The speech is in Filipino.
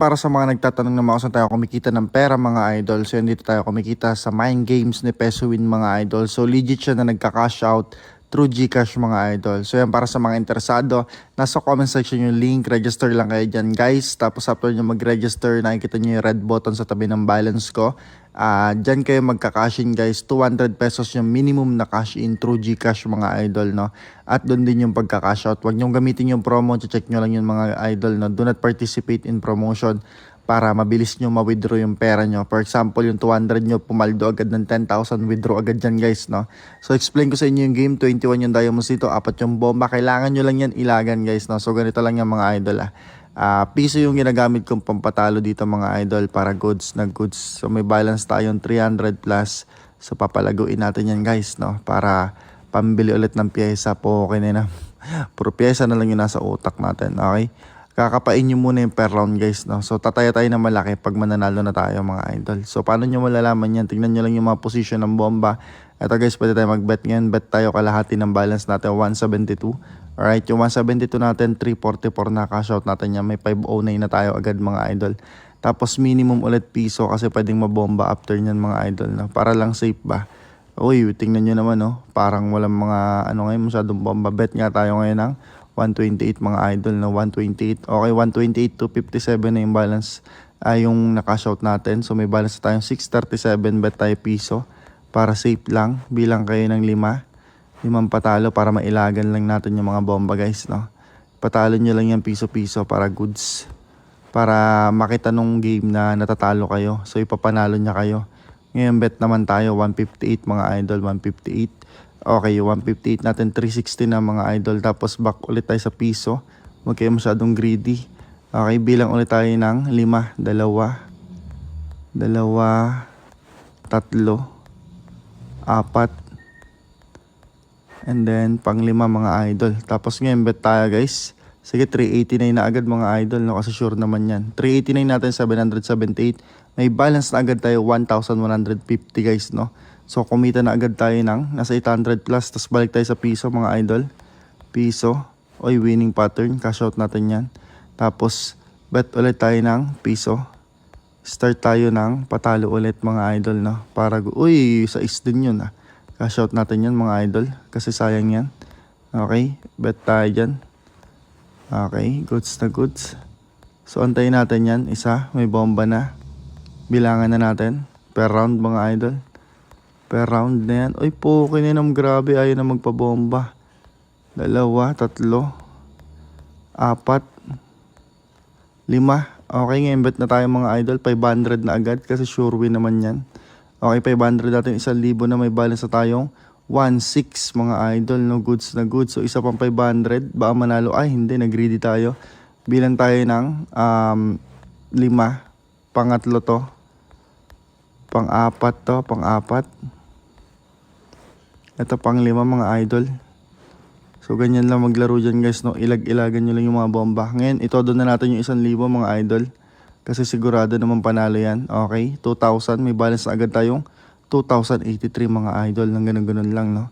Para sa mga nagtatanong naman kung saan tayo kumikita ng pera mga idol. So, dito tayo kumikita sa Mind Games ni Peso Win mga idol. So, legit siya na nagka-cash out through GCash mga idol. So, yan para sa mga interesado. Nasa comment section yung link. Register lang kayo dyan guys. Tapos after nyo mag-register, nakikita nyo yung red button sa tabi ng balance ko. Dyan kayo magka-cash in guys. 200 pesos yung minimum na cash in through GCash mga idol, no? At doon din yung pagka-cash out. Huwag nyo gamitin yung promo. Check nyo lang yung mga idol, no? Do not participate in promotion para mabilis nyo ma-withdraw yung pera nyo. For example, yung 200 nyo, pumaldo agad ng 10,000, withdraw agad dyan guys, no? So, explain ko sa inyo yung game. 21 yung diamonds dito, 4 yung bomba. Kailangan nyo lang yan ilagan guys, no? So, ganito lang yung mga idol, piso yung ginagamit kong pampatalo dito mga idol para goods na goods. So, may balance tayong 300 plus. So, papalaguin natin yan guys, no? Para pambili ulit ng pyesa po. Okay na. Puro pyesa na lang yung nasa utak natin, okay? Kakapain nyo muna yung per round guys, no? So, tataya tayo na malaki pag mananalo na tayo mga idol. So, paano nyo malalaman yan? Tingnan nyo lang yung mga position ng bomba. Ito guys, pwede tayo mag-bet ngayon. Bet tayo kalahati ng balance natin, 172. Alright, yung 172 natin, 344 na cash out natin yan. May 509 na tayo agad mga idol. Tapos minimum ulit piso kasi pwedeng mabomba after nyan mga idol, no? Para lang safe ba? Uy, tingnan nyo naman, no? Parang walang mga ngayon masyadong bomba. Bet nga tayo ngayon ng 128 mga idol, no? 128. Okay, 128 to 57 na yung balance. Yung na-cash out natin. So may balance tayong 637. Bet tayo piso. Para safe lang. Bilang kayo ng 5 patalo para mailagan lang natin yung mga bomba guys, no? Patalo nyo lang yan piso-piso para goods. Para makita nung game na natatalo kayo. So ipapanalo niya kayo. Ngayon bet naman tayo 158 mga idol, 158. Okay, 158 natin, 360 na mga idol. Tapos back ulit tayo sa piso. Huwag kayo masyadong greedy. Okay, bilang ulit tayo ng 5, 2, 2, 3, 4. And then, pang 5 mga idol. Tapos ngayon, bet tayo guys. Sige, 389 na agad mga idol, no? Kasi sure naman yan. 389 natin, 778. May balance na agad tayo, 1,150 guys, no? So, kumita na agad tayo ng nasa 800 plus. Tapos balik tayo sa piso mga idol. Piso. Oy, winning pattern. Cash out natin yan. Tapos, bet ulit tayo ng piso. Start tayo ng patalo ulit mga idol, no? Para, uy, sa is din yun, Cash out natin yan mga idol. Kasi sayang yan. Okay. Bet tayo dyan. Okay. Goods na goods. So antayin natin yan. Isa. May bomba na. Bilangan na natin. Per round mga idol. Per round na yan. Uy po. Kininam grabe. Ayaw na magpabomba. 2, 3, 4, 5. Okay. Ngayon bet na tayo mga idol. 500 na agad. Kasi sure win naman yan. Okay, 500 natin, 1,000 na may balance na tayong 1,600 mga idol, no? Goods na goods. So, isa pang 500, baka manalo. Ay, hindi, nag-greedy tayo. Bilang tayo ng 5. Pangatlo to. Pang-4 to, pang-4. Ito pang 5 mga idol. So, ganyan lang maglaro dyan guys, no? Ilag-ilagan nyo lang yung mga bomba. Ngayon, ito doon na natin yung 1,000 mga idol. Kasi sigurado naman panalo yan. Okay, 2,000. May balance na agad tayong 2,083 mga idol. Nang ganun-ganun lang, no?